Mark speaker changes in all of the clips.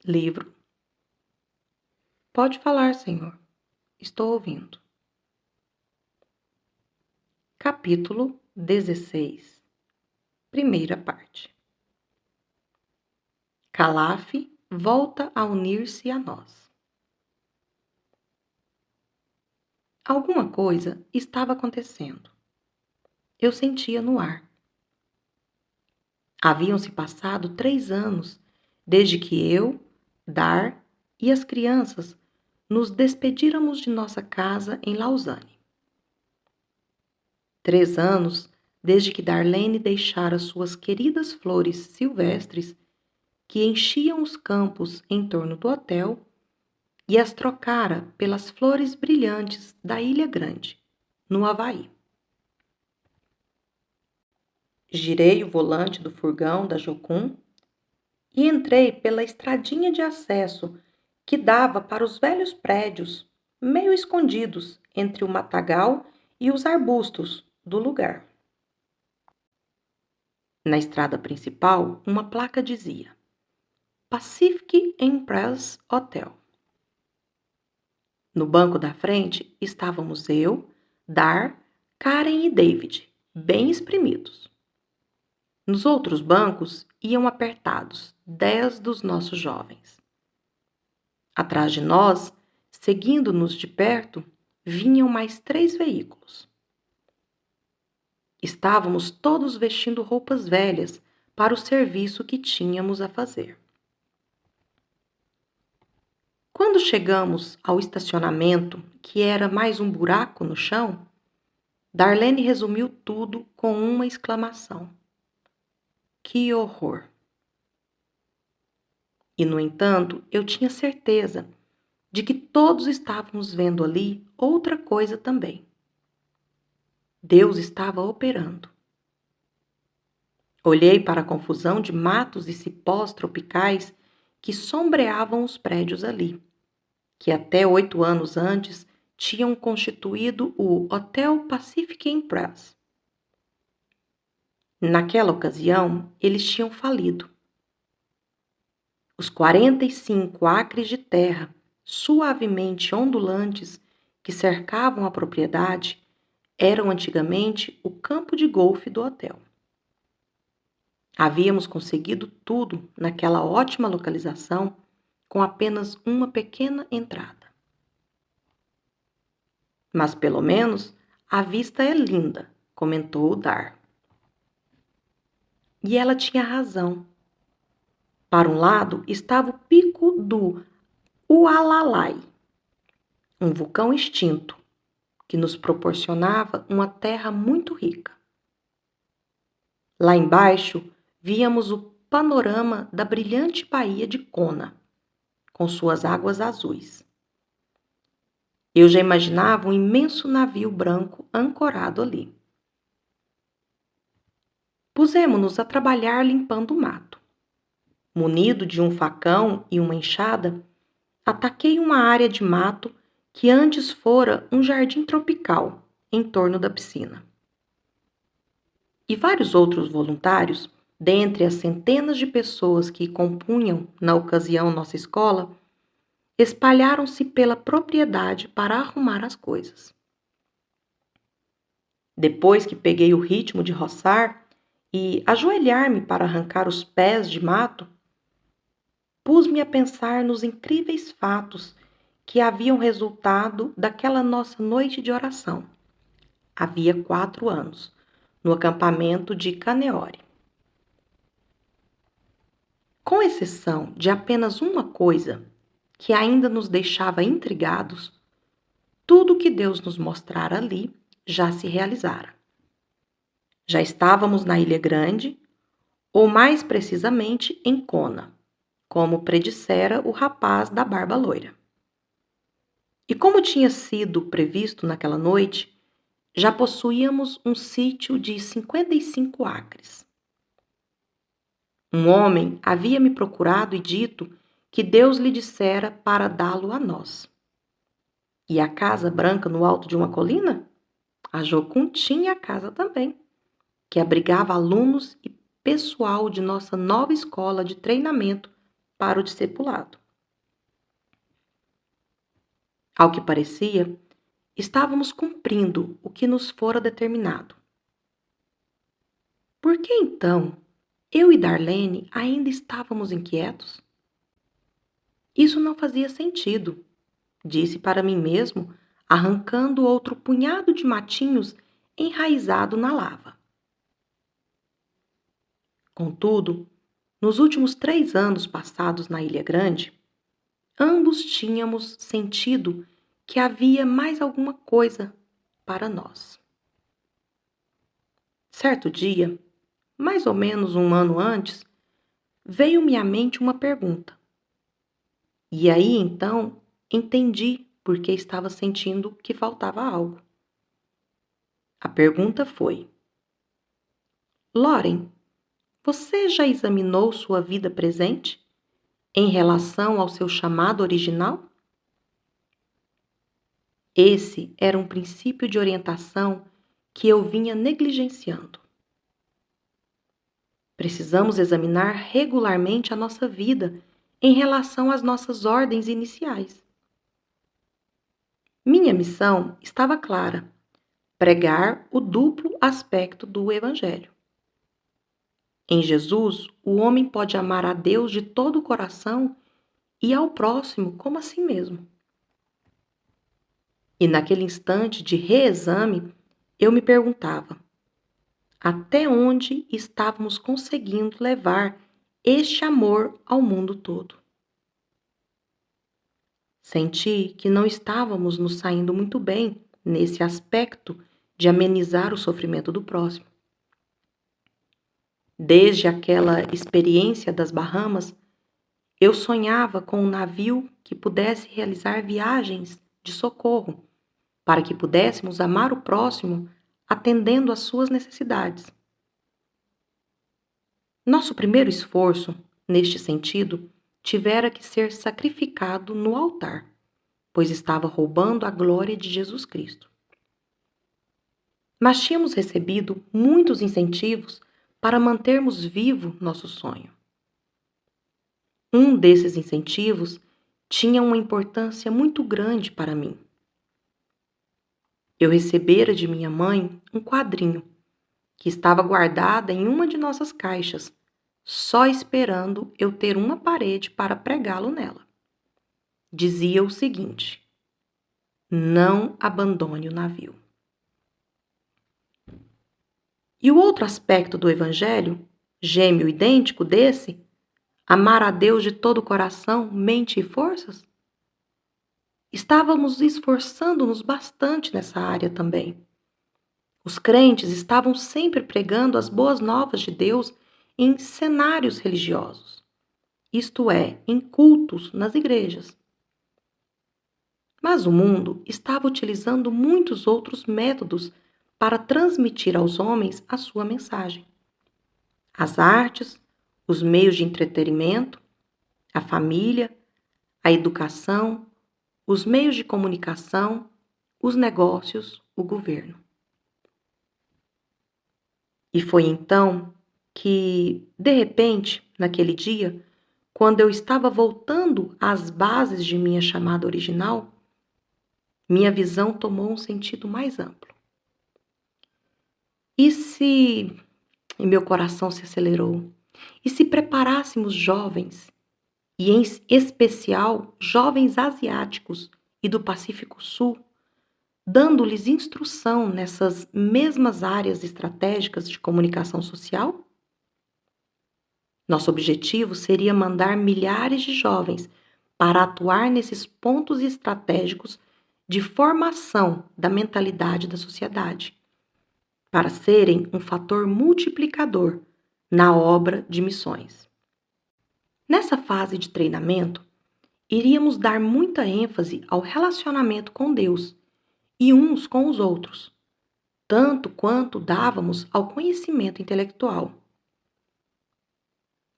Speaker 1: Livro. Pode falar, Senhor. Estou ouvindo. Capítulo 16. Primeira parte. Calaf volta a unir-se a nós. Alguma coisa estava acontecendo. Eu sentia no ar. Haviam-se passado 3 anos desde que eu, Dar e as crianças nos despedíramos de nossa casa em Lausanne. 3 anos desde que Darlene deixara suas queridas flores silvestres que enchiam os campos em torno do hotel e as trocara pelas flores brilhantes da Ilha Grande, no Havaí. Girei o volante do furgão da Jocum e entrei pela estradinha de acesso que dava para os velhos prédios, meio escondidos entre o matagal e os arbustos do lugar. Na estrada principal, uma placa dizia Pacific Empress Hotel. No banco da frente estávamos eu, Dar, Karen e David, bem espremidos. Nos outros bancos iam apertados 10 dos nossos jovens. Atrás de nós, seguindo-nos de perto, vinham mais 3 veículos. Estávamos todos vestindo roupas velhas para o serviço que tínhamos a fazer. Quando chegamos ao estacionamento, que era mais um buraco no chão, Darlene resumiu tudo com uma exclamação. Que horror! E, no entanto, eu tinha certeza de que todos estávamos vendo ali outra coisa também. Deus estava operando. Olhei para a confusão de matos e cipós tropicais que sombreavam os prédios ali, que até 8 anos antes tinham constituído o Hotel Pacific Empress. Naquela ocasião, eles tinham falido. Os 45 acres de terra, suavemente ondulantes, que cercavam a propriedade, eram antigamente o campo de golfe do hotel. Havíamos conseguido tudo naquela ótima localização com apenas uma pequena entrada. Mas pelo menos a vista é linda, comentou o Dar. E ela tinha razão. Para um lado estava o pico do Ualalai, um vulcão extinto, que nos proporcionava uma terra muito rica. Lá embaixo, víamos o panorama da brilhante baía de Kona, com suas águas azuis. Eu já imaginava um imenso navio branco ancorado ali. Pusemo-nos a trabalhar limpando o mato. Munido de um facão e uma enxada, ataquei uma área de mato que antes fora um jardim tropical em torno da piscina. E vários outros voluntários, dentre as centenas de pessoas que compunham, na ocasião, nossa escola, espalharam-se pela propriedade para arrumar as coisas. Depois que peguei o ritmo de roçar e ajoelhar-me para arrancar os pés de mato, pus-me a pensar nos incríveis fatos que haviam resultado daquela nossa noite de oração. Havia 4 anos, no acampamento de Kaneohe. Com exceção de apenas uma coisa que ainda nos deixava intrigados, tudo o que Deus nos mostrara ali já se realizara. Já estávamos na Ilha Grande, ou mais precisamente em Kona, como predissera o rapaz da barba loira. E como tinha sido previsto naquela noite, já possuíamos um sítio de 55 acres. Um homem havia me procurado e dito que Deus lhe dissera para dá-lo a nós. E a casa branca no alto de uma colina? A Jocum tinha a casa também, que abrigava alunos e pessoal de nossa nova escola de treinamento para o discipulado. Ao que parecia, estávamos cumprindo o que nos fora determinado. Por que então eu e Darlene ainda estávamos inquietos? Isso não fazia sentido, disse para mim mesmo, arrancando outro punhado de matinhos enraizado na lava. Contudo, nos últimos 3 anos passados na Ilha Grande, ambos tínhamos sentido que havia mais alguma coisa para nós. Certo dia, mais ou menos 1 ano antes, veio-me à mente uma pergunta. E aí então entendi por que estava sentindo que faltava algo. A pergunta foi: Lauren, você já examinou sua vida presente em relação ao seu chamado original? Esse era um princípio de orientação que eu vinha negligenciando. Precisamos examinar regularmente a nossa vida em relação às nossas ordens iniciais. Minha missão estava clara: pregar o duplo aspecto do Evangelho. Em Jesus, o homem pode amar a Deus de todo o coração e ao próximo como a si mesmo. E naquele instante de reexame, eu me perguntava: até onde estávamos conseguindo levar este amor ao mundo todo? Senti que não estávamos nos saindo muito bem nesse aspecto de amenizar o sofrimento do próximo. Desde aquela experiência das Bahamas, eu sonhava com um navio que pudesse realizar viagens de socorro, para que pudéssemos amar o próximo atendendo às suas necessidades. Nosso primeiro esforço, neste sentido, tivera que ser sacrificado no altar, pois estava roubando a glória de Jesus Cristo. Mas tínhamos recebido muitos incentivos para mantermos vivo nosso sonho. Um desses incentivos tinha uma importância muito grande para mim. Eu recebera de minha mãe um quadrinho que estava guardado em uma de nossas caixas, só esperando eu ter uma parede para pregá-lo nela. Dizia o seguinte: não abandone o navio. E o outro aspecto do Evangelho, gêmeo idêntico desse, amar a Deus de todo o coração, mente e forças? Estávamos esforçando-nos bastante nessa área também. Os crentes estavam sempre pregando as boas novas de Deus em cenários religiosos, isto é, em cultos nas igrejas. Mas o mundo estava utilizando muitos outros métodos para transmitir aos homens a sua mensagem. As artes, os meios de entretenimento, a família, a educação, os meios de comunicação, os negócios, o governo. E foi então que, de repente, naquele dia, quando eu estava voltando às bases de minha chamada original, minha visão tomou um sentido mais amplo. E meu coração se acelerou, e se preparássemos jovens, e em especial jovens asiáticos e do Pacífico Sul, dando-lhes instrução nessas mesmas áreas estratégicas de comunicação social? Nosso objetivo seria mandar milhares de jovens para atuar nesses pontos estratégicos de formação da mentalidade da sociedade, para serem um fator multiplicador na obra de missões. Nessa fase de treinamento, iríamos dar muita ênfase ao relacionamento com Deus e uns com os outros, tanto quanto dávamos ao conhecimento intelectual.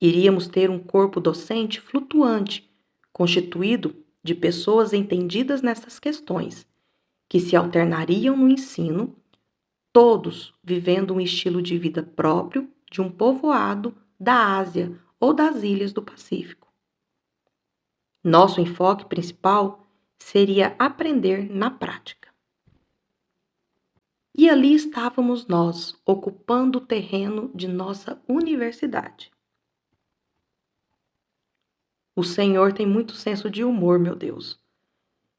Speaker 1: Iríamos ter um corpo docente flutuante, constituído de pessoas entendidas nessas questões, que se alternariam no ensino, todos vivendo um estilo de vida próprio de um povoado da Ásia ou das ilhas do Pacífico. Nosso enfoque principal seria aprender na prática. E ali estávamos nós, ocupando o terreno de nossa universidade. O Senhor tem muito senso de humor, meu Deus.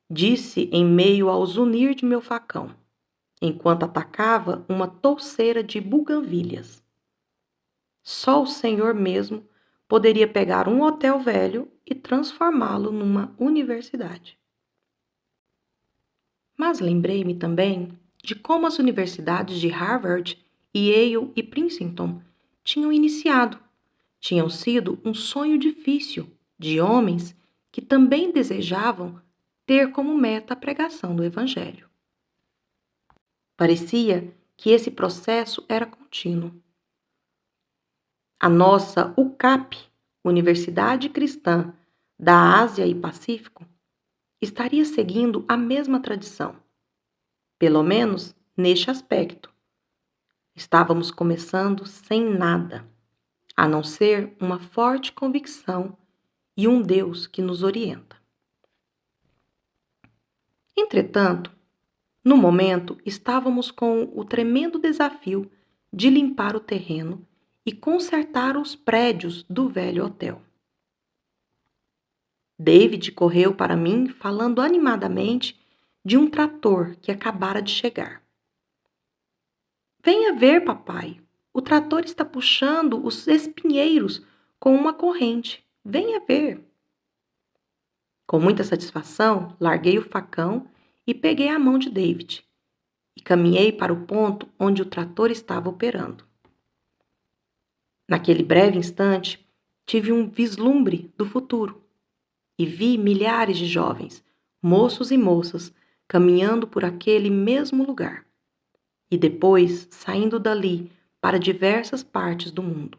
Speaker 1: Disse em meio ao zunir de meu facão, enquanto atacava uma touceira de buganvílias. Só o Senhor mesmo poderia pegar um hotel velho e transformá-lo numa universidade. Mas lembrei-me também de como as universidades de Harvard, Yale e Princeton tinham iniciado. Tinham sido um sonho difícil de homens que também desejavam ter como meta a pregação do Evangelho. Parecia que esse processo era contínuo. A nossa UCAP, Universidade Cristã da Ásia e Pacífico, estaria seguindo a mesma tradição, pelo menos neste aspecto. Estávamos começando sem nada, a não ser uma forte convicção e um Deus que nos orienta. Entretanto, no momento, estávamos com o tremendo desafio de limpar o terreno e consertar os prédios do velho hotel. David correu para mim falando animadamente de um trator que acabara de chegar. Venha ver, papai. O trator está puxando os espinheiros com uma corrente. Venha ver. Com muita satisfação, larguei o facão e peguei a mão de David e caminhei para o ponto onde o trator estava operando. Naquele breve instante, tive um vislumbre do futuro e vi milhares de jovens, moços e moças, caminhando por aquele mesmo lugar e depois saindo dali para diversas partes do mundo,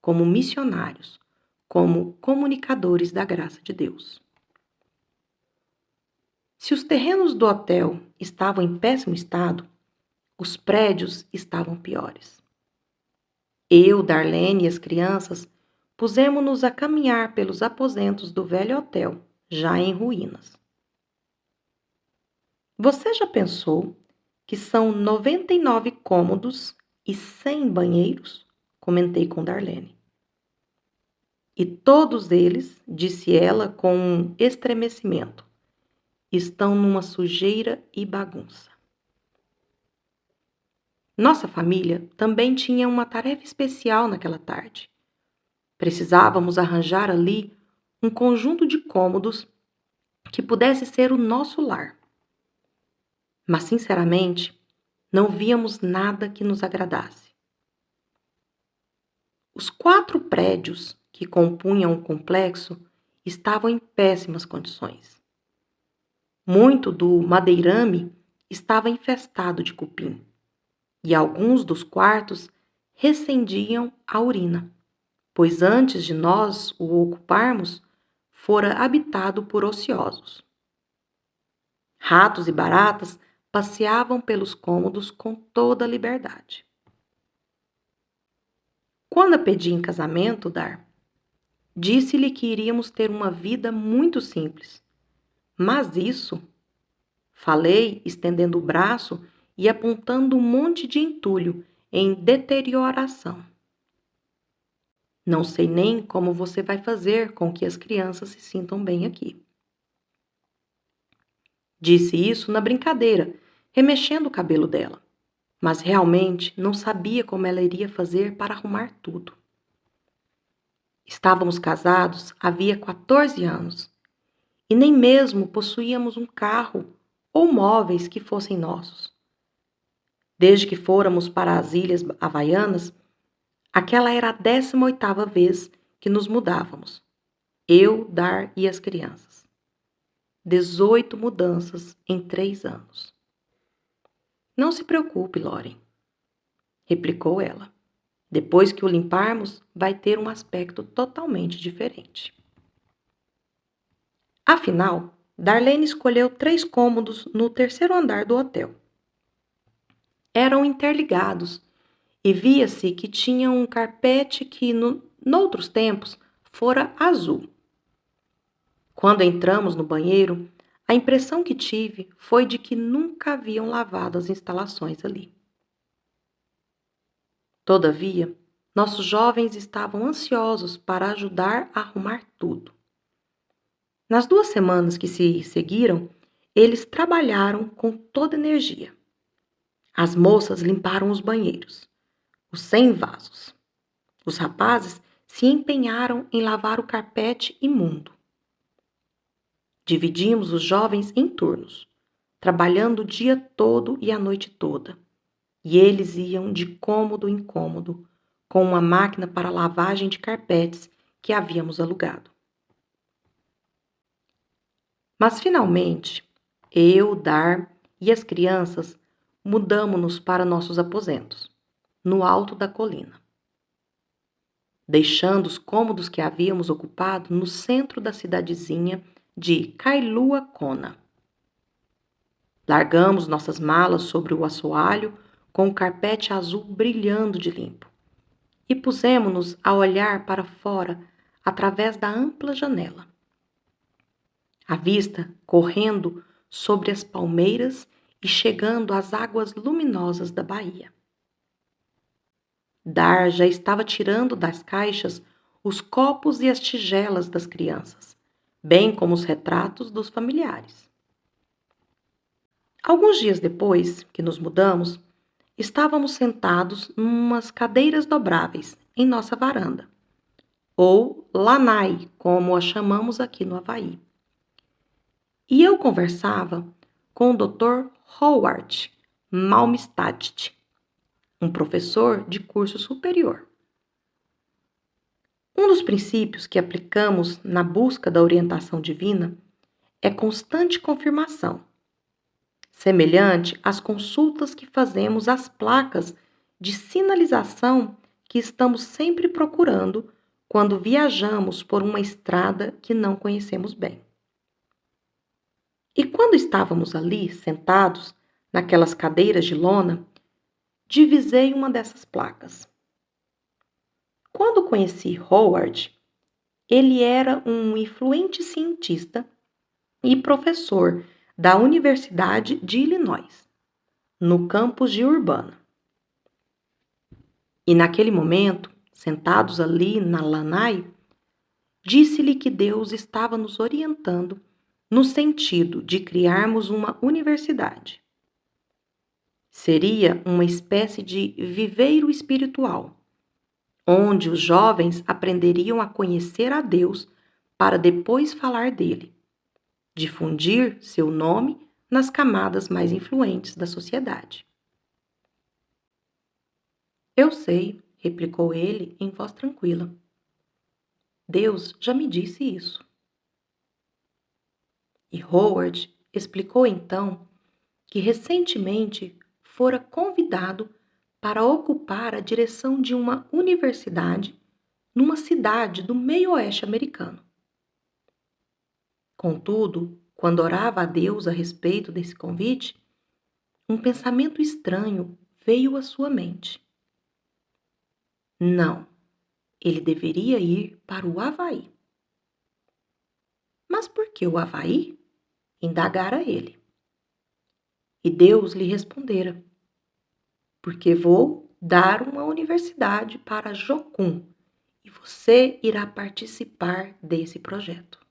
Speaker 1: como missionários, como comunicadores da graça de Deus. Se os terrenos do hotel estavam em péssimo estado, os prédios estavam piores. Eu, Darlene e as crianças pusemos-nos a caminhar pelos aposentos do velho hotel, já em ruínas. Você já pensou que são 99 cômodos e 100 banheiros? Comentei com Darlene. E todos eles, disse ela com um estremecimento, estão numa sujeira e bagunça. Nossa família também tinha uma tarefa especial naquela tarde. Precisávamos arranjar ali um conjunto de cômodos que pudesse ser o nosso lar. Mas, sinceramente, não víamos nada que nos agradasse. Os 4 prédios que compunham o complexo estavam em péssimas condições. Muito do madeirame estava infestado de cupim e alguns dos quartos recendiam a urina, pois antes de nós o ocuparmos, fora habitado por ociosos. Ratos e baratas passeavam pelos cômodos com toda a liberdade. Quando a pedi em casamento, disse-lhe que iríamos ter uma vida muito simples. Mas isso, falei, estendendo o braço e apontando um monte de entulho em deterioração. Não sei nem como você vai fazer com que as crianças se sintam bem aqui. Disse isso na brincadeira, remexendo o cabelo dela, mas realmente não sabia como ela iria fazer para arrumar tudo. Estávamos casados havia 14 anos e nem mesmo possuíamos um carro ou móveis que fossem nossos. Desde que fôramos para as Ilhas Havaianas, aquela era a 18ª vez que nos mudávamos, eu, Dar e as crianças. 18 mudanças em 3 anos. Não se preocupe, Lauren, replicou ela. Depois que o limparmos, vai ter um aspecto totalmente diferente. Afinal, Darlene escolheu 3 cômodos no 3º andar do hotel. Eram interligados e via-se que tinham um carpete que, noutros tempos, fora azul. Quando entramos no banheiro, a impressão que tive foi de que nunca haviam lavado as instalações ali. Todavia, nossos jovens estavam ansiosos para ajudar a arrumar tudo. Nas 2 semanas que se seguiram, eles trabalharam com toda energia. As moças limparam os banheiros, os 100 vasos. Os rapazes se empenharam em lavar o carpete imundo. Dividimos os jovens em turnos, trabalhando o dia todo e a noite toda. E eles iam de cômodo em cômodo, com uma máquina para lavagem de carpetes que havíamos alugado. Mas finalmente, eu, Dar e as crianças mudamo-nos para nossos aposentos, no alto da colina, deixando os cômodos que havíamos ocupado no centro da cidadezinha de Kailua Kona. Largamos nossas malas sobre o assoalho com o carpete azul brilhando de limpo e pusemo-nos a olhar para fora através da ampla janela. A vista correndo sobre as palmeiras e chegando às águas luminosas da baía. Dar já estava tirando das caixas os copos e as tigelas das crianças, bem como os retratos dos familiares. Alguns dias depois que nos mudamos, estávamos sentados numas cadeiras dobráveis em nossa varanda, ou lanai, como a chamamos aqui no Havaí. E eu conversava com o Dr. Howard Malmstad, um professor de curso superior. Um dos princípios que aplicamos na busca da orientação divina é constante confirmação, semelhante às consultas que fazemos às placas de sinalização que estamos sempre procurando quando viajamos por uma estrada que não conhecemos bem. E quando estávamos ali, sentados, naquelas cadeiras de lona, divisei uma dessas placas. Quando conheci Howard, ele era um influente cientista e professor da Universidade de Illinois, no campus de Urbana. E naquele momento, sentados ali na lanai, disse-lhe que Deus estava nos orientando no sentido de criarmos uma universidade. Seria uma espécie de viveiro espiritual, onde os jovens aprenderiam a conhecer a Deus para depois falar dele, difundir seu nome nas camadas mais influentes da sociedade. Eu sei, replicou ele em voz tranquila. Deus já me disse isso. E Howard explicou então que recentemente fora convidado para ocupar a direção de uma universidade numa cidade do meio-oeste americano. Contudo, quando orava a Deus a respeito desse convite, um pensamento estranho veio à sua mente. Não, ele deveria ir para o Havaí. Mas por que o Havaí? Indagara ele. E Deus lhe respondera: porque vou dar uma universidade para Jocum e você irá participar desse projeto.